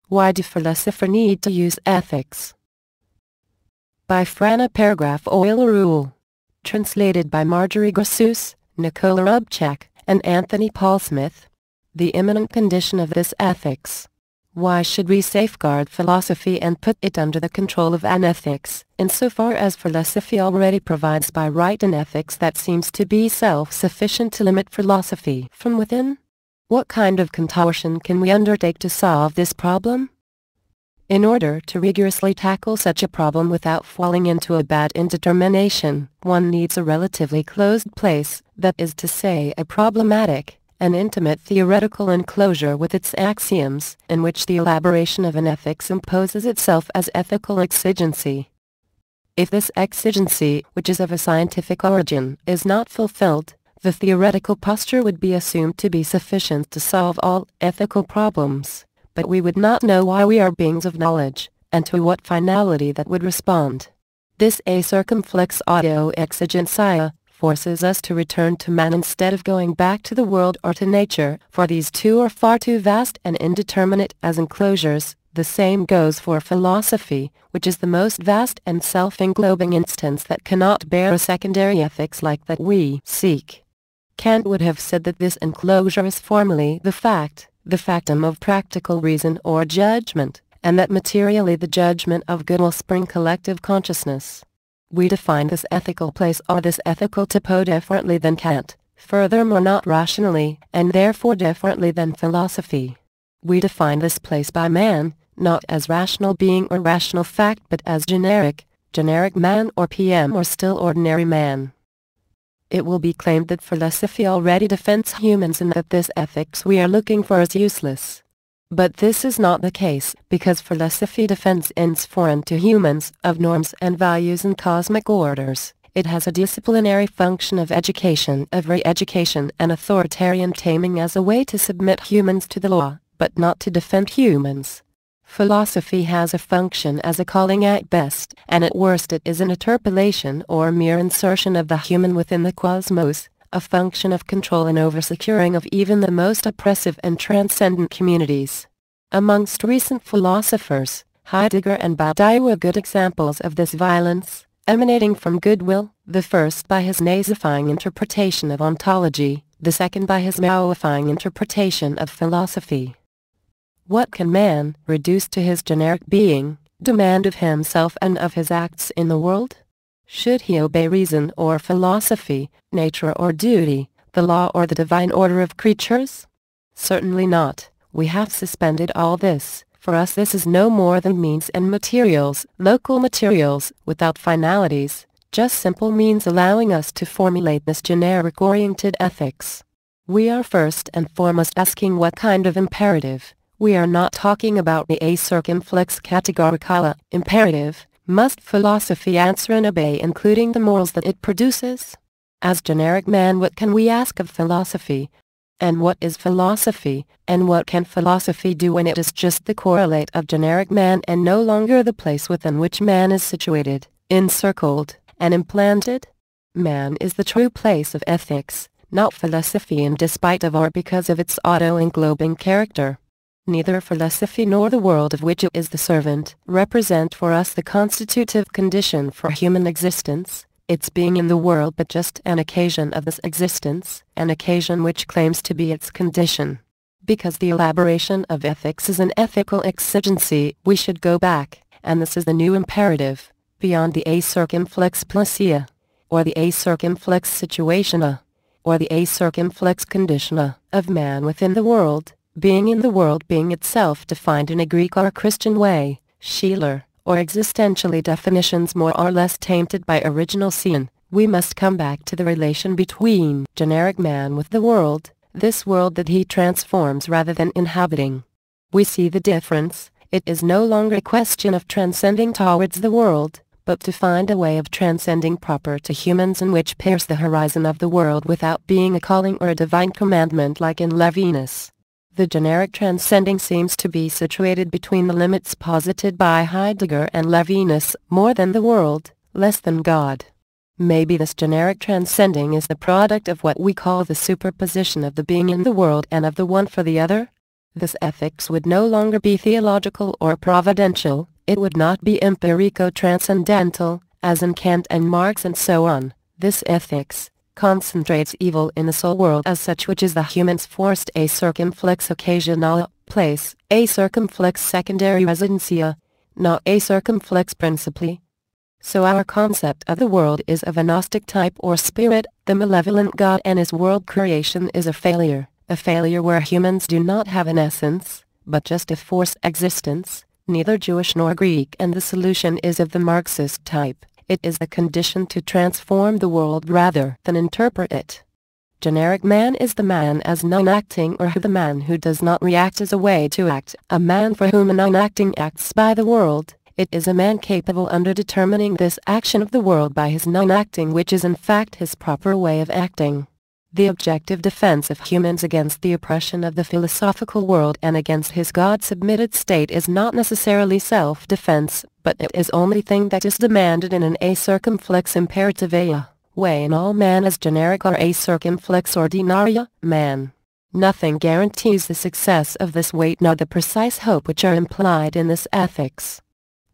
Why do philosophers need to use ethics? By Frana Paragraph Laruelle. Translated by Marjorie Grassus, Nicola Rubchak, and Anthony Paul Smith. The imminent condition of this ethics. Why should we safeguard philosophy and put it under the control of an ethics, insofar as philosophy already provides by right an ethics that seems to be self-sufficient to limit philosophy from within? What kind of contortion can we undertake to solve this problem? In order to rigorously tackle such a problem without falling into a bad indetermination, one needs a relatively closed place, that is to say a problematic, an intimate theoretical enclosure with its axioms, in which the elaboration of an ethics imposes itself as ethical exigency. If this exigency, which is of a scientific origin, is not fulfilled, the theoretical posture would be assumed to be sufficient to solve all ethical problems, but we would not know why we are beings of knowledge, and to what finality that would respond. This a circumflex audio exigentia forces us to return to man instead of going back to the world or to nature, for these two are far too vast and indeterminate as enclosures. The same goes for philosophy, which is the most vast and self-englobing instance that cannot bear a secondary ethics like that we seek. Kant would have said that this enclosure is formally the factum of practical reason or judgment, and that materially the judgment of good will spring collective consciousness. We define this ethical place or this ethical typo differently than Kant, furthermore not rationally, and therefore differently than philosophy. We define this place by man, not as rational being or rational fact but as generic man or PM or still ordinary man. It will be claimed that philosophy already defends humans and that this ethics we are looking for is useless. But this is not the case, because philosophy defends ends foreign to humans, of norms and values and cosmic orders. It has a disciplinary function of education, of re-education and authoritarian taming as a way to submit humans to the law, but not to defend humans. Philosophy has a function as a calling at best, and at worst it is an interpolation or mere insertion of the human within the cosmos, a function of control and over-securing of even the most oppressive and transcendent communities. Amongst recent philosophers, Heidegger and Badiou were good examples of this violence, emanating from goodwill, the first by his nazifying interpretation of ontology, the second by his Maoifying interpretation of philosophy. What can man, reduced to his generic being, demand of himself and of his acts in the world? Should he obey reason or philosophy, nature or duty, the law or the divine order of creatures? Certainly not. We have suspended all this. For us this is no more than means and materials, local materials, without finalities, just simple means allowing us to formulate this generic-oriented ethics. We are first and foremost asking what kind of imperative. We are not talking about the a circumflex categorical imperative. Must philosophy answer and obey, including the morals that it produces? As generic man, what can we ask of philosophy? And what is philosophy, and what can philosophy do when it is just the correlate of generic man and no longer the place within which man is situated, encircled, and implanted? Man is the true place of ethics, not philosophy, in despite of or because of its auto-englobing character. Neither philosophy nor the world of which it is the servant represent for us the constitutive condition for human existence, its being in the world but just an occasion of this existence, an occasion which claims to be its condition. Because the elaboration of ethics is an ethical exigency, we should go back, and this is the new imperative, beyond the a circumflex placia, or the a circumflex situationa, or the a circumflex conditiona, of man within the world. Being in the world, being itself defined in a Greek or a Christian way, Schiller, or existentially definitions more or less tainted by original sin, we must come back to the relation between generic man with the world, this world that he transforms rather than inhabiting. We see the difference. It is no longer a question of transcending towards the world, but to find a way of transcending proper to humans in which pierce the horizon of the world without being a calling or a divine commandment like in Levinus. The generic transcending seems to be situated between the limits posited by Heidegger and Levinus, more than the world, less than God. Maybe this generic transcending is the product of what we call the superposition of the being in the world and of the one for the other? This ethics would no longer be theological or providential, it would not be empirico-transcendental, as in Kant and Marx and so on. This ethics concentrates evil in the soul world as such, which is the human's forced a circumflex occasionale place, a circumflex secondary residencia, not a circumflex principally. So our concept of the world is of a Gnostic type or spirit. The malevolent God and his world creation is a failure where humans do not have an essence, but just a force existence, neither Jewish nor Greek, and the solution is of the Marxist type. It is the condition to transform the world rather than interpret it. Generic man is the man as non-acting, or the man who does not react as a way to act, a man for whom a non-acting acts by the world. It is a man capable under determining this action of the world by his non-acting, which is in fact his proper way of acting. The objective defense of humans against the oppression of the philosophical world and against his God-submitted state is not necessarily self-defense, but it is only thing that is demanded in an a circumflex imperativea way in all man as generic or a circumflex ordinaria man. Nothing guarantees the success of this weight nor the precise hope which are implied in this ethics.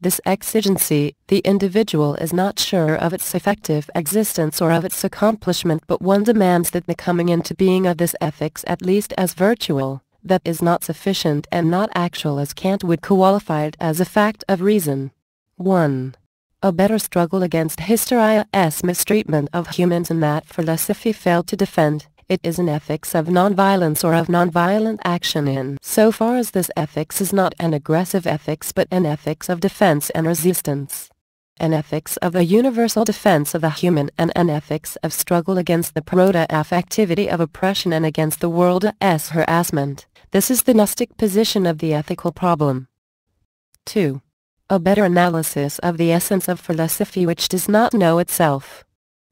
This exigency, the individual is not sure of its effective existence or of its accomplishment, but one demands that the coming into being of this ethics at least as virtual, that is not sufficient and not actual as Kant would qualify it as a fact of reason. 1. A better struggle against hysteria's mistreatment of humans in that philosophy failed to defend. It is an ethics of nonviolence or of nonviolent action in so far as this ethics is not an aggressive ethics but an ethics of defense and resistance. An ethics of a universal defense of the human and an ethics of struggle against the proto-affectivity of oppression and against the world's harassment. This is the Gnostic position of the ethical problem. 2. A better analysis of the essence of philosophy which does not know itself.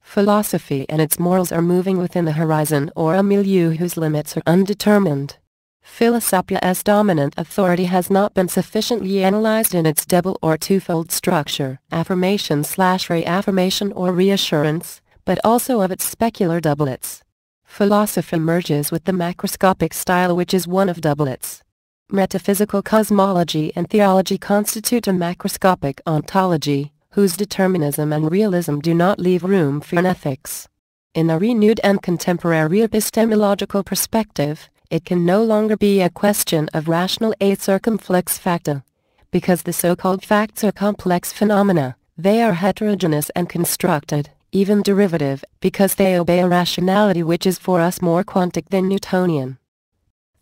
Philosophy and its morals are moving within the horizon or a milieu whose limits are undetermined. Philosophia's dominant authority has not been sufficiently analyzed in its double or twofold structure, affirmation/reaffirmation or reassurance, but also of its specular doublets. Philosophy merges with the macroscopic style, which is one of doublets. Metaphysical cosmology and theology constitute a macroscopic ontology, whose determinism and realism do not leave room for an ethics. In a renewed and contemporary epistemological perspective, it can no longer be a question of rational a circumflex facta. Because the so-called facts are complex phenomena, they are heterogeneous and constructed, even derivative, because they obey a rationality which is for us more quantic than Newtonian.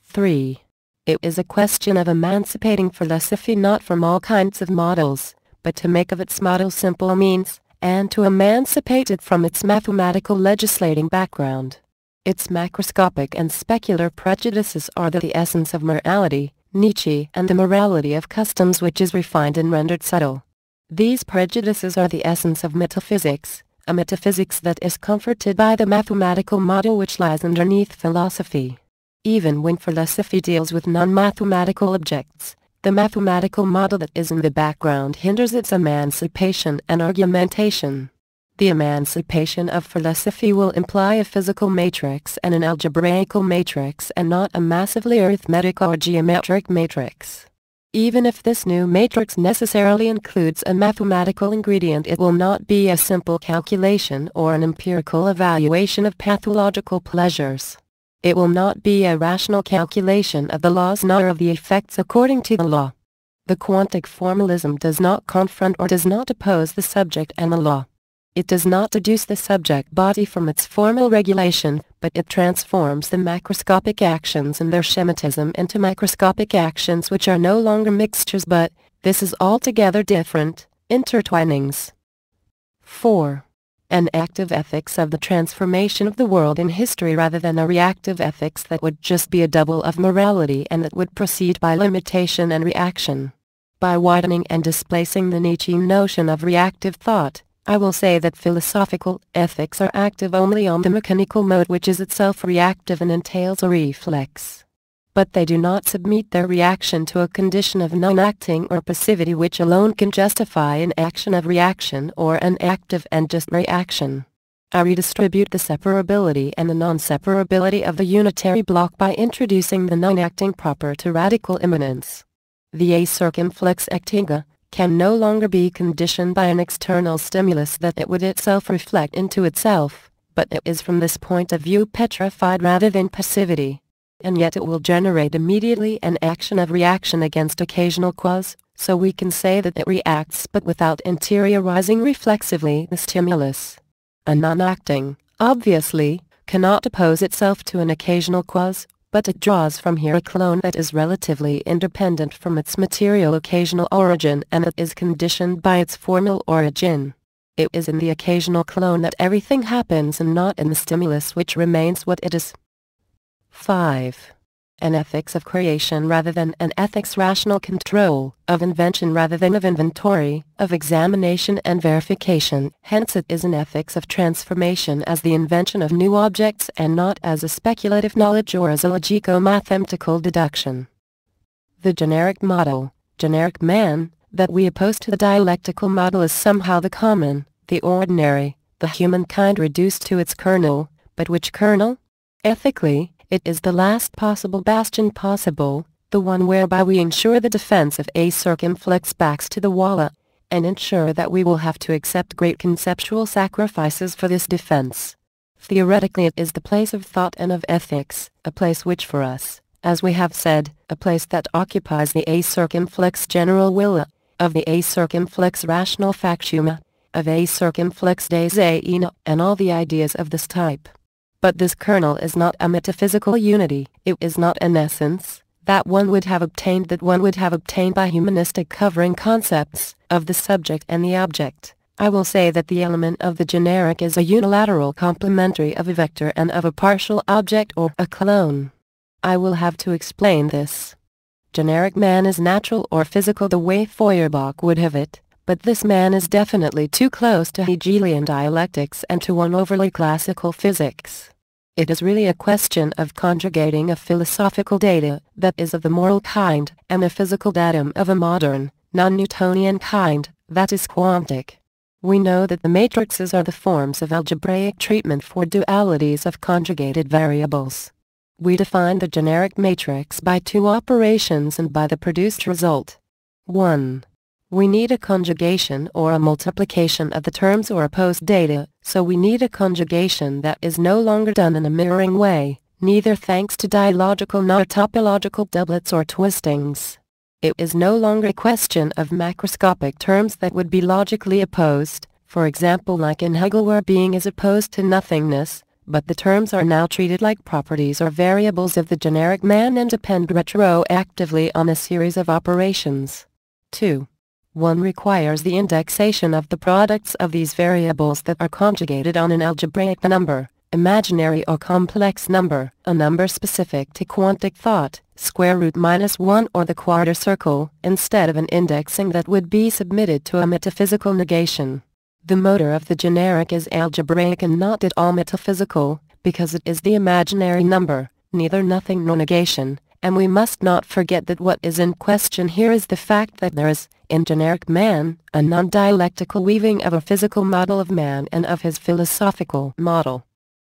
3. It is a question of emancipating philosophy not from all kinds of models, but to make of its model simple means, and to emancipate it from its mathematical legislating background. Its macroscopic and specular prejudices are the essence of morality, Nietzsche, and the morality of customs which is refined and rendered subtle. These prejudices are the essence of metaphysics, a metaphysics that is comforted by the mathematical model which lies underneath philosophy. Even when philosophy deals with non-mathematical objects, the mathematical model that is in the background hinders its emancipation and argumentation. The emancipation of philosophy will imply a physical matrix and an algebraical matrix and not a massively arithmetic or geometric matrix. Even if this new matrix necessarily includes a mathematical ingredient, it will not be a simple calculation or an empirical evaluation of pathological pleasures. It will not be a rational calculation of the laws nor of the effects according to the law. The quantic formalism does not confront or does not oppose the subject and the law. It does not deduce the subject body from its formal regulation, but it transforms the macroscopic actions and their schematism into microscopic actions which are no longer mixtures but, this is altogether different, intertwinings. 4. An active ethics of the transformation of the world in history rather than a reactive ethics that would just be a double of morality and that would proceed by limitation and reaction. By widening and displacing the Nietzschean notion of reactive thought, I will say that philosophical ethics are active only on the mechanical mode which is itself reactive and entails a reflex. But they do not submit their reaction to a condition of non-acting or passivity which alone can justify an action of reaction or an active and just reaction. I redistribute the separability and the non-separability of the unitary block by introducing the non-acting proper to radical immanence. The A circumflex actinga can no longer be conditioned by an external stimulus that it would itself reflect into itself, but it is from this point of view petrified rather than passivity. And yet it will generate immediately an action of reaction against occasional quas, so we can say that it reacts but without interiorizing reflexively the stimulus. A non-acting, obviously, cannot oppose itself to an occasional quas, but it draws from here a clone that is relatively independent from its material occasional origin and it is conditioned by its formal origin. It is in the occasional clone that everything happens and not in the stimulus which remains what it is. 5. An ethics of creation rather than an ethics rational control, of invention rather than of inventory, of examination and verification. Hence it is an ethics of transformation as the invention of new objects and not as a speculative knowledge or as a logico-mathematical deduction. The generic model, generic man, that we oppose to the dialectical model is somehow the common, the ordinary, the humankind reduced to its kernel, but which kernel? Ethically, it is the last possible bastion possible, the one whereby we ensure the defense of a circumflex backs to the walla, and ensure that we will have to accept great conceptual sacrifices for this defense. Theoretically it is the place of thought and of ethics, a place which for us, as we have said, a place that occupies the a circumflex general willa, of the a circumflex rational factuma, of a circumflex deseina, and all the ideas of this type. But this kernel is not a metaphysical unity, it is not an essence, that one would have obtained by humanistic covering concepts, of the subject and the object. I will say that the element of the generic is a unilateral complementary of a vector and of a partial object or a clone. I will have to explain this. Generic man is natural or physical the way Feuerbach would have it, but this man is definitely too close to Hegelian dialectics and to one overly classical physics. It is really a question of conjugating a philosophical data that is of the moral kind and a physical datum of a modern, non-Newtonian kind, that is quantic. We know that the matrices are the forms of algebraic treatment for dualities of conjugated variables. We define the generic matrix by two operations and by the produced result. 1. We need a conjugation or a multiplication of the terms or opposed data, so we need a conjugation that is no longer done in a mirroring way, neither thanks to dialogical nor topological doublets or twistings. It is no longer a question of macroscopic terms that would be logically opposed, for example like in Hegel where being is opposed to nothingness, but the terms are now treated like properties or variables of the generic man and depend retroactively on a series of operations. 2. One requires the indexation of the products of these variables that are conjugated on an algebraic number, imaginary or complex number, a number specific to quantic thought, square root -1 or the quarter circle, instead of an indexing that would be submitted to a metaphysical negation. The motor of the generic is algebraic and not at all metaphysical, because it is the imaginary number, neither nothing nor negation, and we must not forget that what is in question here is the fact that there is, in generic man, a non-dialectical weaving of a physical model of man and of his philosophical model.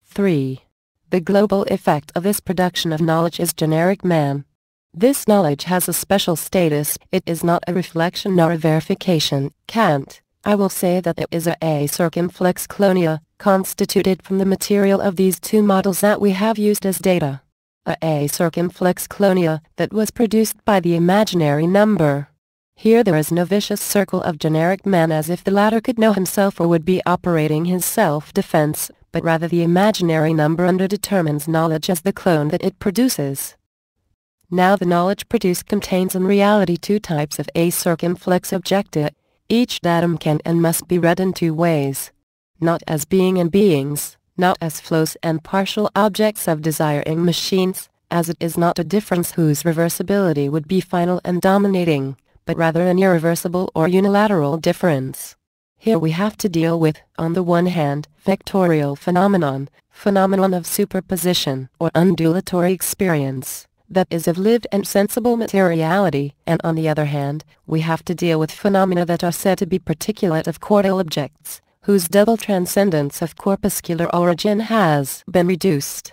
3. The global effect of this production of knowledge is generic man. This knowledge has a special status, it is not a reflection nor a verification. Kant, I will say that it is a circumflex clonia, constituted from the material of these two models that we have used as data. A circumflex clonia that was produced by the imaginary number. Here there is no vicious circle of generic man as if the latter could know himself or would be operating his self-defense, but rather the imaginary number underdetermines knowledge as the clone that it produces. Now the knowledge produced contains in reality two types of a circumflex objecta. Each datum can and must be read in two ways. Not as being and beings, not as flows and partial objects of desiring machines, as it is not a difference whose reversibility would be final and dominating, but rather an irreversible or unilateral difference. Here we have to deal with, on the one hand, vectorial phenomenon of superposition or undulatory experience, that is of lived and sensible materiality, and on the other hand, we have to deal with phenomena that are said to be particulate of cordial objects, whose double transcendence of corpuscular origin has been reduced.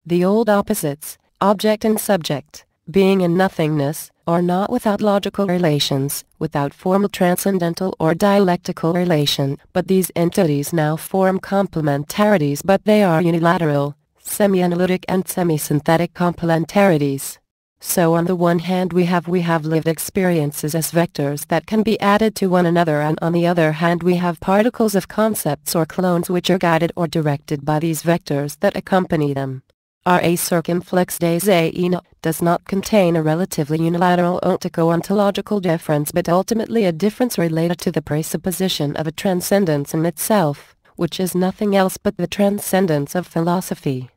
The old opposites, object and subject, being and nothingness, are not without logical relations, without formal transcendental or dialectical relation, but these entities now form complementarities, but they are unilateral, semi-analytic and semi-synthetic complementarities. So on the one hand we have lived experiences as vectors that can be added to one another, and on the other hand we have particles of concepts or clones which are guided or directed by these vectors that accompany them. Our A circumflex des Aina does not contain a relatively unilateral ontico-ontological difference, but ultimately a difference related to the presupposition of a transcendence in itself, which is nothing else but the transcendence of philosophy.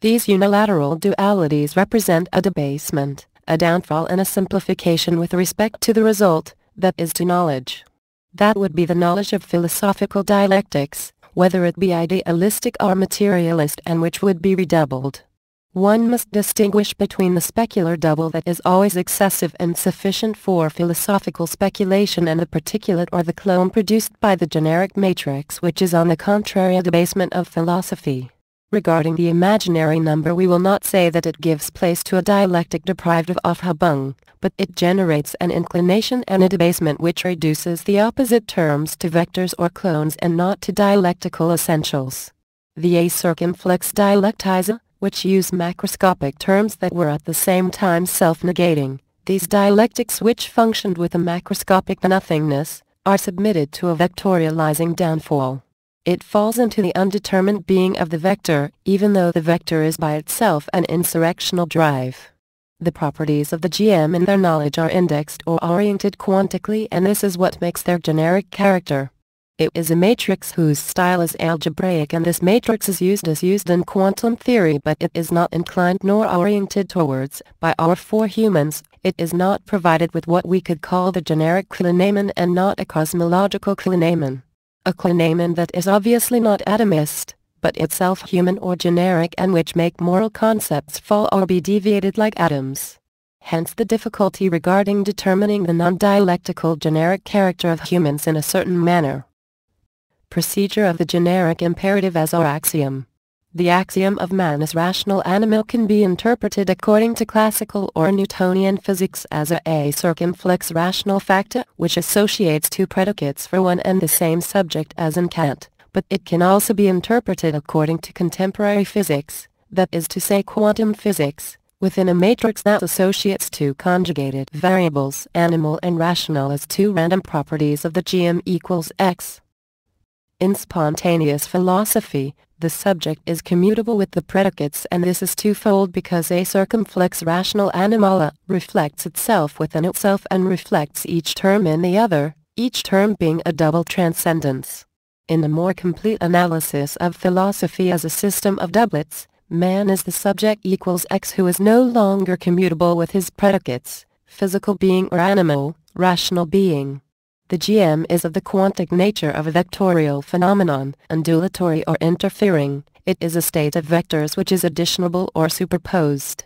These unilateral dualities represent a debasement, a downfall and a simplification with respect to the result, that is to knowledge. That would be the knowledge of philosophical dialectics, whether it be idealistic or materialist, and which would be redoubled. One must distinguish between the specular double that is always excessive and sufficient for philosophical speculation, and the particulate or the clone produced by the generic matrix, which is on the contrary a debasement of philosophy. Regarding the imaginary number, we will not say that it gives place to a dialectic deprived of Aufhebung, but it generates an inclination and a debasement which reduces the opposite terms to vectors or clones and not to dialectical essentials. The A circumflex dialectiza, which use macroscopic terms that were at the same time self-negating, these dialectics which functioned with a macroscopic nothingness, are submitted to a vectorializing downfall. It falls into the undetermined being of the vector, even though the vector is by itself an insurrectional drive. The properties of the GM in their knowledge are indexed or oriented quantically, and this is what makes their generic character. It is a matrix whose style is algebraic, and this matrix is used in quantum theory, but it is not inclined nor oriented towards, by or for humans. It is not provided with what we could call the generic clinamen and not a cosmological clinamen. A clinamen that is obviously not atomist, but itself human or generic, and which make moral concepts fall or be deviated like atoms. Hence the difficulty regarding determining the non-dialectical generic character of humans in a certain manner. Procedure of the generic imperative as our axiom. The axiom of man as rational animal can be interpreted according to classical or Newtonian physics as a circumflex rational factor which associates two predicates for one and the same subject as in Kant, but it can also be interpreted according to contemporary physics, that is to say quantum physics, within a matrix that associates two conjugated variables, animal and rational, as two random properties of the GM equals X. In spontaneous philosophy, the subject is commutable with the predicates, and this is twofold because a circumflex rational animala reflects itself within itself and reflects each term in the other, each term being a double transcendence. In the more complete analysis of philosophy as a system of doublets, man is the subject equals X who is no longer commutable with his predicates, physical being or animal, rational being. The GM is of the quantic nature of a vectorial phenomenon, undulatory or interfering. It is a state of vectors which is additionable or superposed.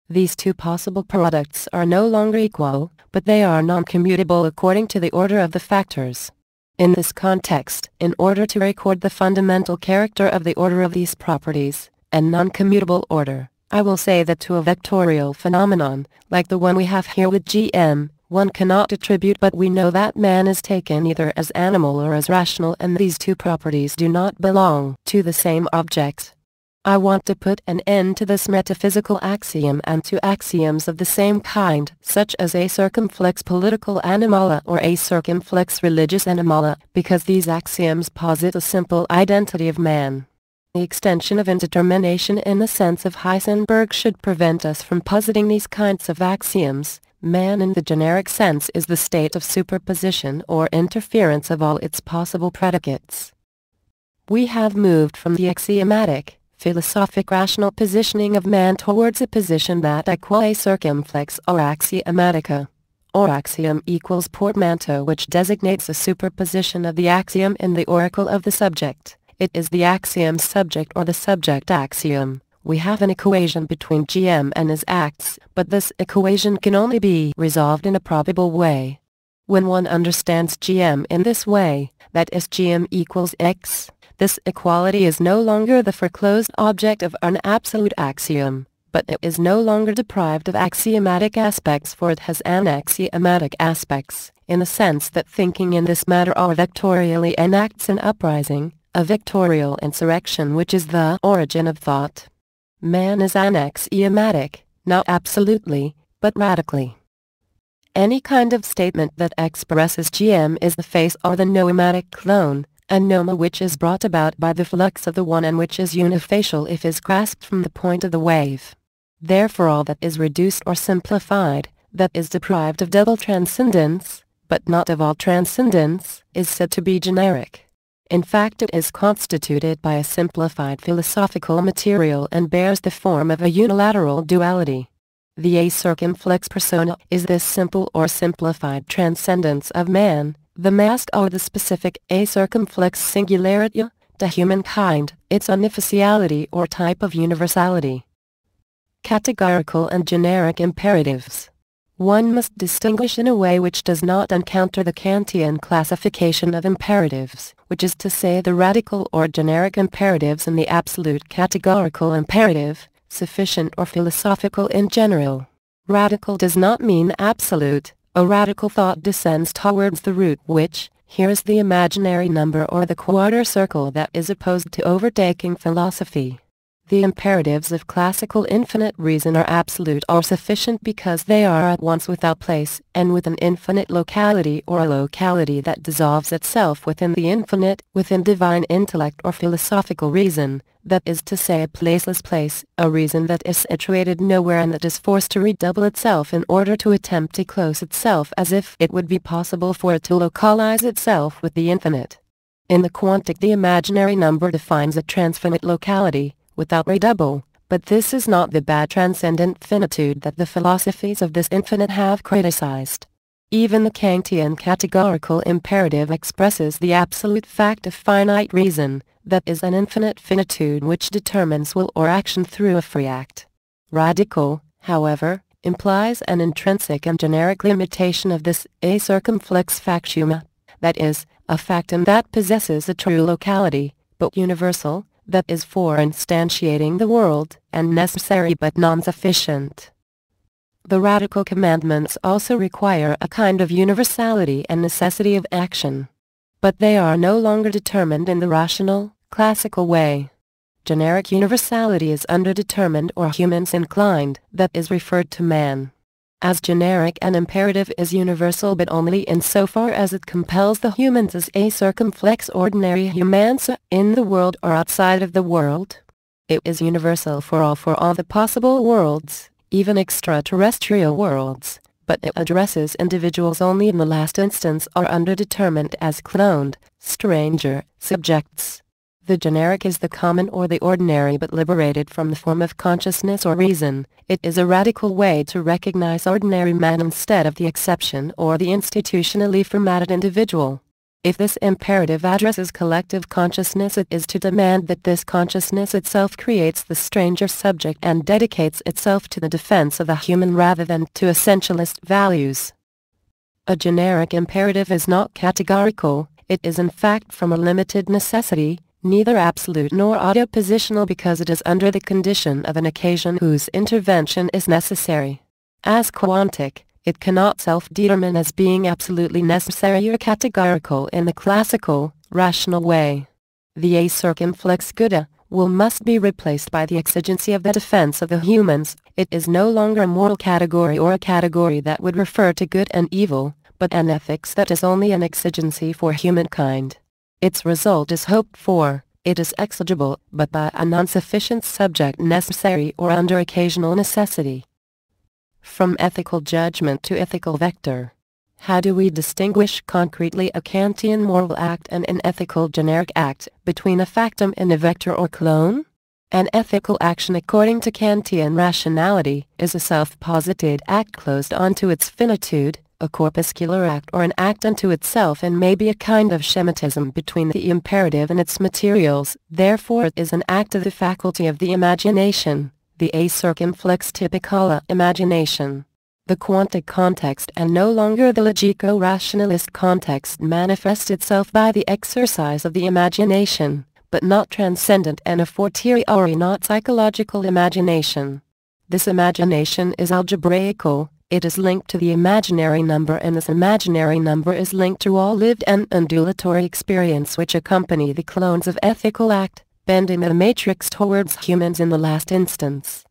These two possible products are no longer equal, but they are non-commutable according to the order of the factors. In this context, in order to record the fundamental character of the order of these properties, and non-commutable order, I will say that to a vectorial phenomenon, like the one we have here with GM, one cannot attribute, but we know that man is taken either as animal or as rational, and these two properties do not belong to the same object. I want to put an end to this metaphysical axiom and to axioms of the same kind, such as a circumflex political animala or a circumflex religious animala, because these axioms posit a simple identity of man. The extension of indetermination in the sense of Heisenberg should prevent us from positing these kinds of axioms. Man in the generic sense is the state of superposition or interference of all its possible predicates. We have moved from the axiomatic, philosophic rational positioning of man towards a position that I call a circumflex or axiomatica. Or axiom equals portmanteau, which designates a superposition of the axiom in the oracle of the subject. It is the axiom subject or the subject axiom. We have an equation between GM and his acts, but this equation can only be resolved in a probable way. When one understands GM in this way, that is GM equals X, this equality is no longer the foreclosed object of an absolute axiom, but it is no longer deprived of axiomatic aspects, for it has anaxiomatic aspects, in the sense that thinking in this matter or vectorially enacts an uprising, a vectorial insurrection which is the origin of thought. Man is anaxiomatic, not absolutely, but radically. Any kind of statement that expresses GM is the face or the noematic clone, a noma which is brought about by the flux of the one and which is unifacial if is grasped from the point of the wave. Therefore all that is reduced or simplified, that is deprived of double transcendence, but not of all transcendence, is said to be generic. In fact, it is constituted by a simplified philosophical material and bears the form of a unilateral duality. The a circumflex persona is this simple or simplified transcendence of man, the mask or the specific a circumflex singularity, to humankind, its universality or type of universality. Categorical and generic imperatives. One must distinguish in a way which does not encounter the Kantian classification of imperatives, which is to say the radical or generic imperatives and the absolute categorical imperative, sufficient or philosophical in general. Radical does not mean absolute. A radical thought descends towards the root which, here is the imaginary number or the quarter circle that is opposed to overtaking philosophy. The imperatives of classical infinite reason are absolute or sufficient because they are at once without place and with an infinite locality or a locality that dissolves itself within the infinite, within divine intellect or philosophical reason, that is to say a placeless place, a reason that is situated nowhere and that is forced to redouble itself in order to attempt to close itself as if it would be possible for it to localize itself with the infinite. In the quantic the imaginary number defines a transfinite locality, without redouble, but this is not the bad transcendent finitude that the philosophies of this infinite have criticized. Even the Kantian categorical imperative expresses the absolute fact of finite reason, that is an infinite finitude which determines will or action through a free act. Radical, however, implies an intrinsic and generic limitation of this a circumflex factum, that is, a factum that possesses a true locality, but universal, that is for instantiating the world, and necessary but non-sufficient. The radical commandments also require a kind of universality and necessity of action. But they are no longer determined in the rational, classical way. Generic universality is underdetermined or humans inclined, that is referred to man. As generic an imperative is universal but only insofar as it compels the humans as a circumflex ordinary humans in the world or outside of the world. It is universal for all the possible worlds, even extraterrestrial worlds, but it addresses individuals only in the last instance or underdetermined as cloned, stranger, subjects. The generic is the common or the ordinary but liberated from the form of consciousness or reason. It is a radical way to recognize ordinary man instead of the exception or the institutionally formatted individual. If this imperative addresses collective consciousness, it is to demand that this consciousness itself creates the stranger subject and dedicates itself to the defense of the human rather than to essentialist values. A generic imperative is not categorical, it is in fact from a limited necessity, neither absolute nor oppositional because it is under the condition of an occasion whose intervention is necessary. As quantic, it cannot self-determine as being absolutely necessary or categorical in the classical, rational way. The a circumflex Buddha will must be replaced by the exigency of the defense of the humans. It is no longer a moral category or a category that would refer to good and evil, but an ethics that is only an exigency for humankind. Its result is hoped for, it is exigible, but by a non-sufficient subject necessary or under occasional necessity. From ethical judgment to ethical vector. How do we distinguish concretely a Kantian moral act and an ethical generic act, between a factum and a vector or clone? An ethical action according to Kantian rationality is a self-posited act closed onto its finitude, a corpuscular act or an act unto itself, and may be a kind of schematism between the imperative and its materials. Therefore it is an act of the faculty of the imagination, the a circumflex typical imagination. The quantic context and no longer the logico-rationalist context manifests itself by the exercise of the imagination, but not transcendent and a fortiori not psychological imagination. This imagination is algebraical, it is linked to the imaginary number, and this imaginary number is linked to all lived and undulatory experience which accompany the clones of ethical act, bending the matrix towards humans in the last instance.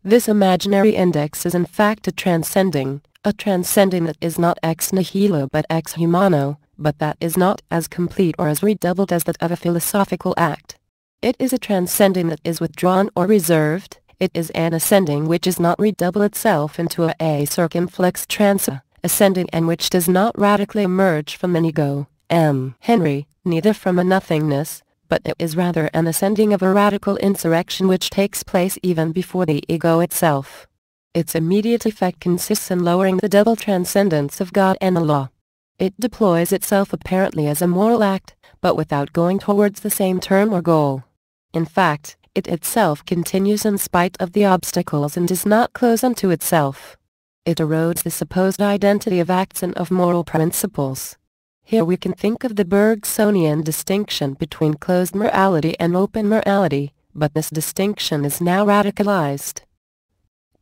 This imaginary index is in fact a transcending that is not ex nihilo but ex humano, but that is not as complete or as redoubled as that of a philosophical act. It is a transcending that is withdrawn or reserved, it is an ascending which is not redouble itself into a circumflex transa, ascending and which does not radically emerge from an ego, Henry, neither from a nothingness, but it is rather an ascending of a radical insurrection which takes place even before the ego itself. Its immediate effect consists in lowering the double transcendence of God and the law. It deploys itself apparently as a moral act, but without going towards the same term or goal. In fact, it itself continues in spite of the obstacles and does not close unto itself. It erodes the supposed identity of acts and of moral principles. Here we can think of the Bergsonian distinction between closed morality and open morality, but this distinction is now radicalized.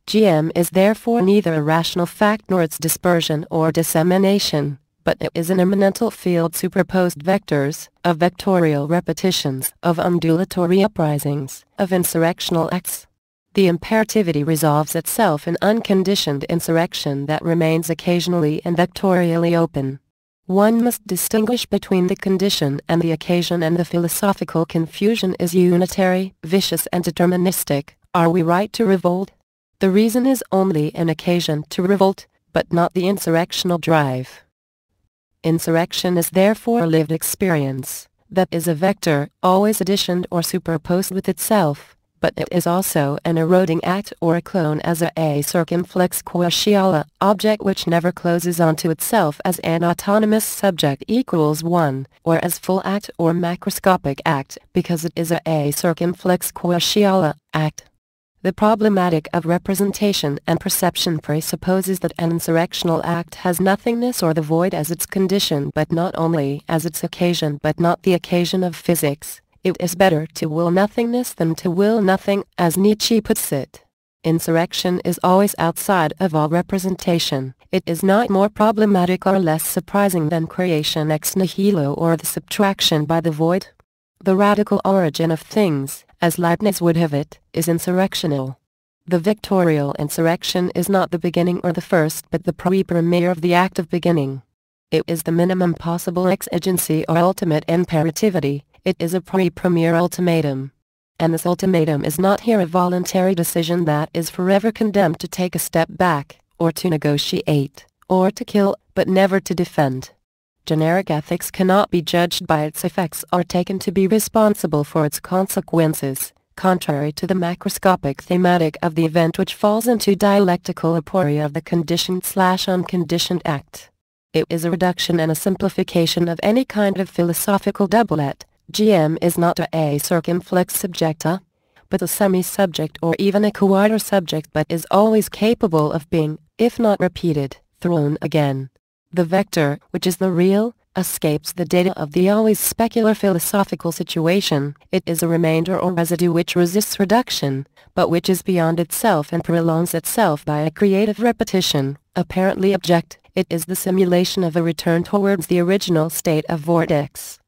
GM is therefore neither a rational fact nor its dispersion or dissemination, but it is an immanental field superposed vectors, of vectorial repetitions, of undulatory uprisings, of insurrectional acts. The imperativity resolves itself in unconditioned insurrection that remains occasionally and vectorially open. One must distinguish between the condition and the occasion, and the philosophical confusion is unitary, vicious and deterministic. Are we right to revolt? The reason is only an occasion to revolt, but not the insurrectional drive. Insurrection is therefore a lived experience, that is a vector, always additioned or superposed with itself, but it is also an eroding act or a clone as a circumflex quotiala, object which never closes onto itself as an autonomous subject equals one, or as full act or macroscopic act, because it is a circumflex quotiala, act. The problematic of representation and perception presupposes that an insurrectional act has nothingness or the void as its condition, but not only as its occasion, but not the occasion of physics. It is better to will nothingness than to will nothing, as Nietzsche puts it. Insurrection is always outside of all representation. It is not more problematic or less surprising than creation ex nihilo or the subtraction by the void. The radical origin of things, as Leibniz would have it, is insurrectional. The victorial insurrection is not the beginning or the first, but the pre-premier of the act of beginning. It is the minimum possible exigency or ultimate imperativity. It is a pre-premier ultimatum. And this ultimatum is not here a voluntary decision that is forever condemned to take a step back, or to negotiate, or to kill, but never to defend. Generic ethics cannot be judged by its effects or taken to be responsible for its consequences, contrary to the macroscopic thematic of the event, which falls into dialectical aporia of the conditioned/unconditioned act. It is a reduction and a simplification of any kind of philosophical doublet. GM is not a circumflex subjecta, but a semi-subject or even a quieter subject, but is always capable of being, if not repeated, thrown again. The vector, which is the real, escapes the data of the always specular philosophical situation. It is a remainder or residue which resists reduction, but which is beyond itself and prolongs itself by a creative repetition, apparently abject. It is the simulation of a return towards the original state of vortex.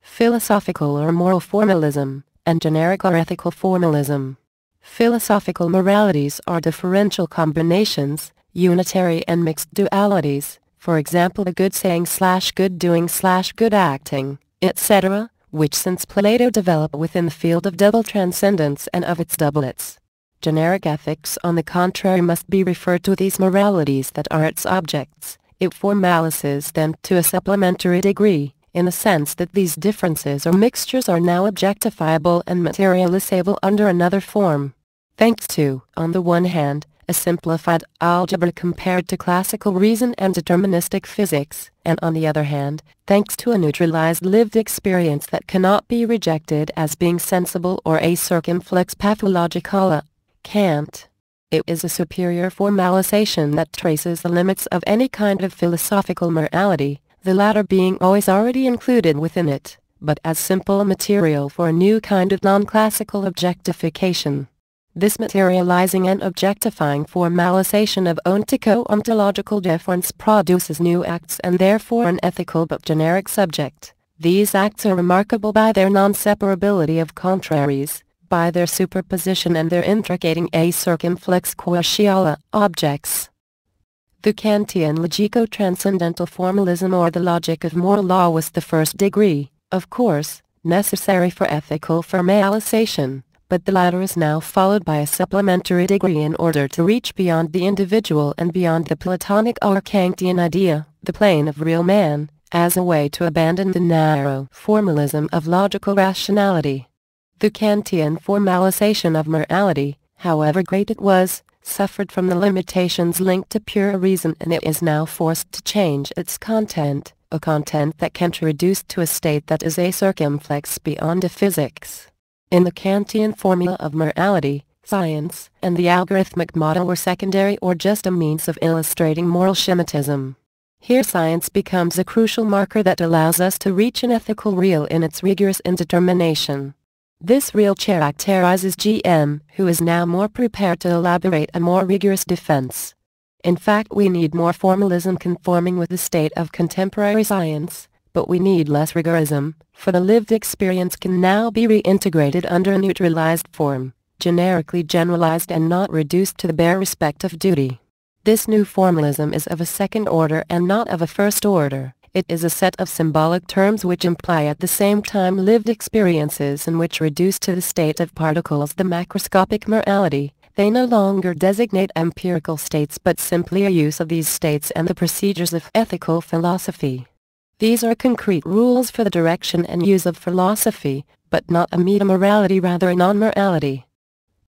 Philosophical or moral formalism, and generic or ethical formalism. Philosophical moralities are differential combinations, unitary and mixed dualities, for example the good saying/good doing/good acting, etc., which since Plato develop within the field of double transcendence and of its doublets. Generic ethics on the contrary must be referred to these moralities that are its objects. It formalizes them to a supplementary degree, in the sense that these differences or mixtures are now objectifiable and materializable under another form. Thanks to, on the one hand, a simplified algebra compared to classical reason and deterministic physics, and on the other hand, thanks to a neutralized lived experience that cannot be rejected as being sensible or a circumflex pathologicala. Kant. It is a superior formalization that traces the limits of any kind of philosophical morality, the latter being always already included within it, but as simple material for a new kind of non-classical objectification. This materializing and objectifying formalization of ontico-ontological difference produces new acts and therefore an ethical but generic subject. These acts are remarkable by their non-separability of contraries, by their superposition and their intricating a circumflex quotiala objects. The Kantian logico-transcendental formalism or the logic of moral law was the first degree, of course, necessary for ethical formalization, but the latter is now followed by a supplementary degree in order to reach beyond the individual and beyond the Platonic or Kantian idea, the plane of real man, as a way to abandon the narrow formalism of logical rationality. The Kantian formalization of morality, however great it was, suffered from the limitations linked to pure reason, and it is now forced to change its content, a content that can be reduced to a state that is a circumflex beyond a physics. In the Kantian formula of morality, science and the algorithmic model were secondary or just a means of illustrating moral schematism. Here science becomes a crucial marker that allows us to reach an ethical real in its rigorous indetermination. This real characterizes G.M., who is now more prepared to elaborate a more rigorous defense. In fact, we need more formalism conforming with the state of contemporary science, but we need less rigorism, for the lived experience can now be reintegrated under a neutralized form, generically generalized and not reduced to the bare respect of duty. This new formalism is of a second order and not of a first order. It is a set of symbolic terms which imply at the same time lived experiences and which reduce to the state of particles the macroscopic morality. They no longer designate empirical states but simply a use of these states and the procedures of ethical philosophy. These are concrete rules for the direction and use of philosophy, but not a meta-morality, rather a non-morality.